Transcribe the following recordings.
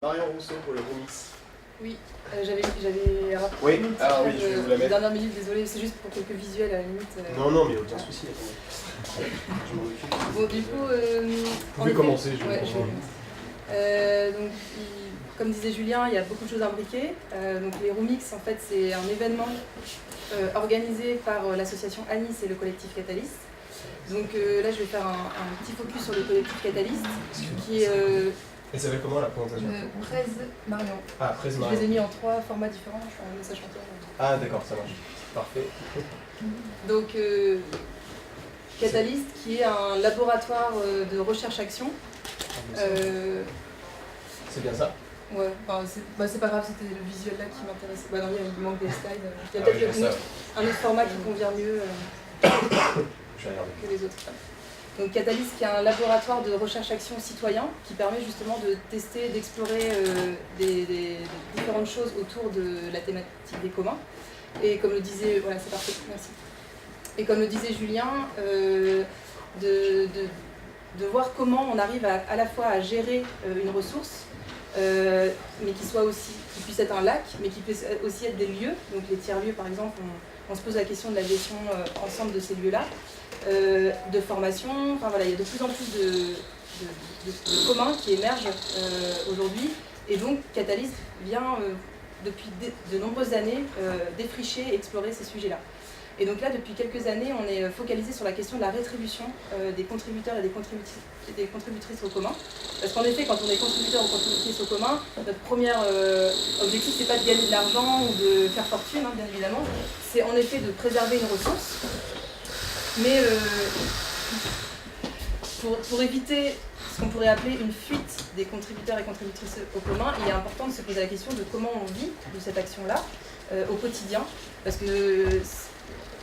Marion Rousseau pour le remix. Oui, j'avais Oui, alors oui, je vais vous la mettre. Dernière minute, désolé, c'est juste pour quelques visuels à la limite. Non, mais aucun souci, attendez. Je m'en occupe. Bon, du coup, vous pouvez commencer, je vais donc, comme disait Julien, il y a beaucoup de choses imbriquées. Donc les Roomix, en fait, c'est un événement organisé par l'association Anis et le collectif Catalyst. Donc là, je vais faire un petit focus sur le collectif Catalyst, qui est... Elle s'appelle comment la présentation Prez Marion. Ah, Prez Marion. Je les ai mis en 3 formats différents, je suis en message chanteur. Ah d'accord, ça marche. Parfait. Donc Catalyst, qui est un laboratoire de recherche-action. C'est bien ça? Ouais, enfin, c'est pas grave, c'était le visuel là qui m'intéressait. Bah non, il manque des slides. Il y a peut-être un autre format qui convient mieux que les autres. Donc Catalyst, qui est un laboratoire de recherche-action citoyen qui permet justement de tester, d'explorer des différentes choses autour de la thématique des communs. Et comme le disait, voilà, c'est parfait, merci. Et comme le disait Julien, de voir comment on arrive à la fois à gérer une ressource, mais qui puisse être un lac, mais qui puisse aussi être des lieux. Donc les tiers-lieux, par exemple, on se pose la question de la gestion ensemble de ces lieux-là, de formation. Enfin voilà, il y a de plus en plus de communs qui émergent aujourd'hui. Et donc Catalyst vient depuis de nombreuses années défricher et explorer ces sujets-là. Et donc là, depuis quelques années, on est focalisé sur la question de la rétribution des contributeurs et des contributrices au commun. Parce qu'en effet, quand on est contributeur ou contributrice au commun, notre premier objectif, c'est pas de gagner de l'argent ou de faire fortune, hein, bien évidemment. C'est en effet de préserver une ressource. Mais pour éviter ce qu'on pourrait appeler une fuite des contributeurs et contributrices au commun, il est important de se poser la question de comment on vit de cette action-là au quotidien. Parce que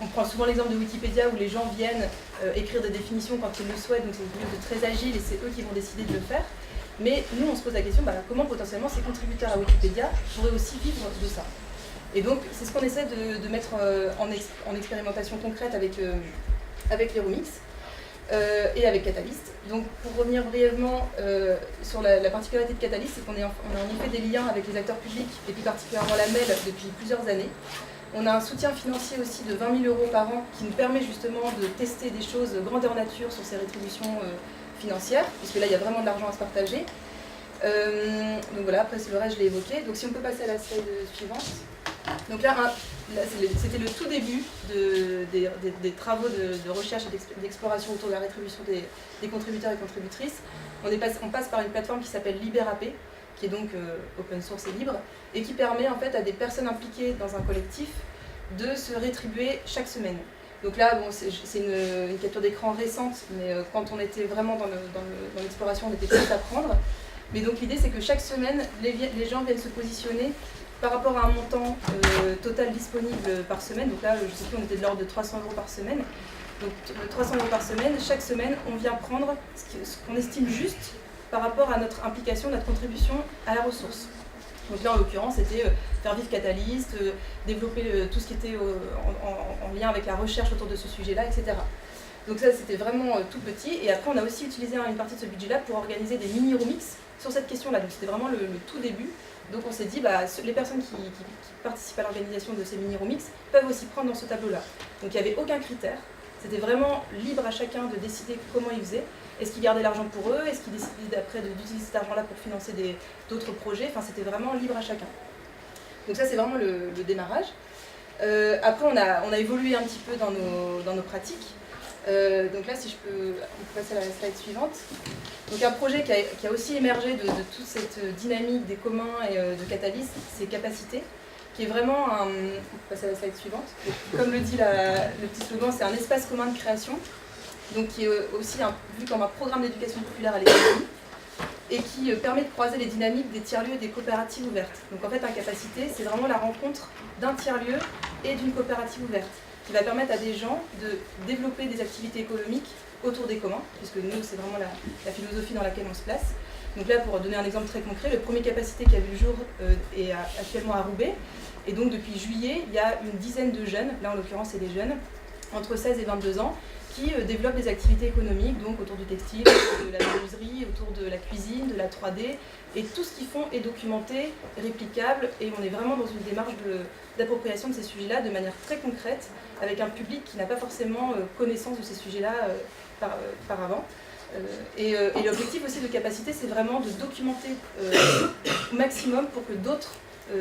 on prend souvent l'exemple de Wikipédia où les gens viennent écrire des définitions quand ils le souhaitent, donc c'est quelque chose de très agile et c'est eux qui vont décider de le faire. Mais nous, on se pose la question, comment potentiellement ces contributeurs à Wikipédia pourraient aussi vivre de ça. Et donc, c'est ce qu'on essaie de mettre en expérimentation concrète avec les Roomix et avec Catalyst. Donc, pour revenir brièvement sur la particularité de Catalyst, c'est qu'on a en effet des liens avec les acteurs publics et plus particulièrement la MEL depuis plusieurs années. On a un soutien financier aussi de 20 000 € par an qui nous permet justement de tester des choses grandeur nature sur ces rétributions financières, puisque là il y a vraiment de l'argent à se partager. Donc voilà, après le reste je l'ai évoqué. Donc si on peut passer à la slide suivante. Donc là c'était le tout début des travaux de recherche et d'exploration autour de la rétribution des contributeurs et contributrices. On passe par une plateforme qui s'appelle LibéraP, qui est donc open source et libre, et qui permet en fait à des personnes impliquées dans un collectif de se rétribuer chaque semaine. Donc là, bon, c'est une capture d'écran récente, mais quand on était vraiment dans l'exploration, on était prêts à prendre. Mais donc l'idée, c'est que chaque semaine, les gens viennent se positionner par rapport à un montant total disponible par semaine. Donc là, je sais plus, on était de l'ordre de 300 € par semaine. Donc 300 € par semaine, chaque semaine, on vient prendre ce qu'on estime juste par rapport à notre implication, notre contribution à la ressource. Donc là, en l'occurrence, c'était faire vivre Catalyst, développer tout ce qui était en lien avec la recherche autour de ce sujet-là, etc. Donc ça, c'était vraiment tout petit. Et après, on a aussi utilisé une partie de ce budget-là pour organiser des mini-remix sur cette question-là. Donc c'était vraiment le tout début. Donc on s'est dit, les personnes qui participent à l'organisation de ces mini-remix peuvent aussi prendre dans ce tableau-là. Donc il n'y avait aucun critère. C'était vraiment libre à chacun de décider comment il faisait. Est-ce qu'ils gardaient l'argent pour eux? Est-ce qu'ils décidaient après d'utiliser cet argent-là pour financer d'autres projets? Enfin, c'était vraiment libre à chacun. Donc ça, c'est vraiment le démarrage. Après, on a évolué un petit peu dans nos pratiques. Donc là, si je peux, on peut passer à la slide suivante. Donc un projet qui a aussi émergé de toute cette dynamique des communs et de Catalyst, c'est Capacité, qui est vraiment un... On peut passer à la slide suivante. Comme le dit le petit slogan, c'est un espace commun de création, donc qui est aussi vu comme un programme d'éducation populaire à l'économie, et qui permet de croiser les dynamiques des tiers-lieux et des coopératives ouvertes. Donc en fait, un Capacité, c'est vraiment la rencontre d'un tiers-lieu et d'une coopérative ouverte, qui va permettre à des gens de développer des activités économiques autour des communs, puisque nous, c'est vraiment la philosophie dans laquelle on se place. Donc là, pour donner un exemple très concret, le premier Capacité qui a vu le jour est actuellement à Roubaix, et donc depuis juillet, il y a une dizaine de jeunes, là en l'occurrence c'est des jeunes, entre 16 et 22 ans, qui développent des activités économiques, donc autour du textile, autour de la menuiserie, autour de la cuisine, de la 3D, et tout ce qu'ils font est documenté, réplicable, et on est vraiment dans une démarche d'appropriation de ces sujets-là de manière très concrète, avec un public qui n'a pas forcément connaissance de ces sujets-là par avant. Et l'objectif aussi de Capacité, c'est vraiment de documenter au maximum pour que d'autres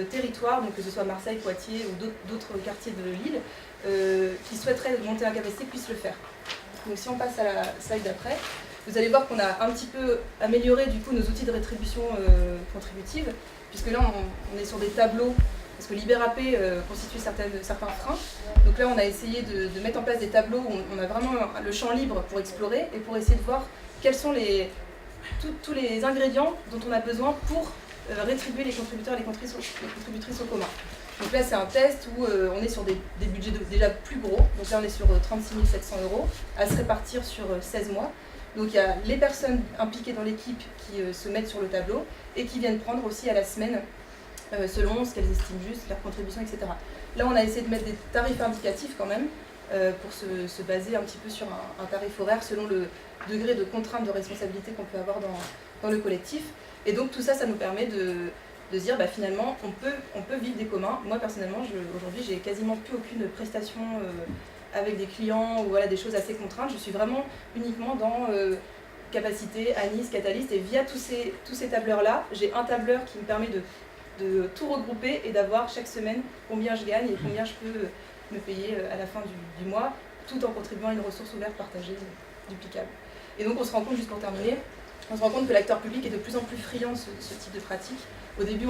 territoires, donc que ce soit Marseille, Poitiers ou d'autres quartiers de l'île, qui souhaiteraient monter en capacité puissent le faire. Donc si on passe à la slide d'après, vous allez voir qu'on a un petit peu amélioré du coup nos outils de rétribution contributive, puisque là on est sur des tableaux, parce que LibéRAP constitue certains freins. Donc là on a essayé de mettre en place des tableaux où on a vraiment le champ libre pour explorer et pour essayer de voir quels sont tous les ingrédients dont on a besoin pour rétribuer les contributeurs et les contributrices au commun. Donc là c'est un test où on est sur des budgets déjà plus gros, donc là on est sur 36 700 € à se répartir sur 16 mois. Donc il y a les personnes impliquées dans l'équipe qui se mettent sur le tableau et qui viennent prendre aussi à la semaine selon ce qu'elles estiment juste, leur contribution, etc. Là on a essayé de mettre des tarifs indicatifs quand même pour se baser un petit peu sur un tarif horaire selon le degré de contrainte de responsabilité qu'on peut avoir dans le collectif. Et donc tout ça, ça nous permet de se dire finalement on peut vivre des communs. Moi personnellement, aujourd'hui j'ai quasiment plus aucune prestation avec des clients ou voilà, des choses assez contraintes. Je suis vraiment uniquement dans Capacité, Anis, Catalyst, et via tous ces tableurs-là, j'ai un tableur qui me permet de tout regrouper et d'avoir chaque semaine combien je gagne et combien je peux me payer à la fin du mois, tout en contribuant à une ressource ouverte, partagée, duplicable. Et donc on se rend compte, juste pour terminer, on se rend compte que l'acteur public est de plus en plus friand de ce type de pratique. Au début,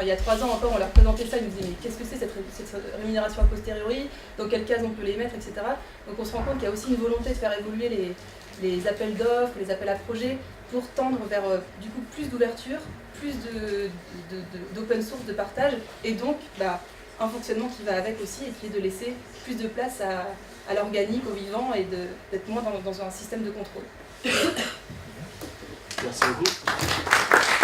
il y a 3 ans encore, on leur présentait ça, ils nous disaient mais qu'est-ce que c'est cette rémunération a posteriori, dans quelle case on peut les mettre, etc. Donc on se rend compte qu'il y a aussi une volonté de faire évoluer les appels d'offres, les appels à projets, pour tendre vers du coup plus d'ouverture, plus d'open source, de partage, et donc un fonctionnement qui va avec aussi, et qui est de laisser plus de place à l'organique, au vivant, et d'être moins dans un système de contrôle. Merci beaucoup.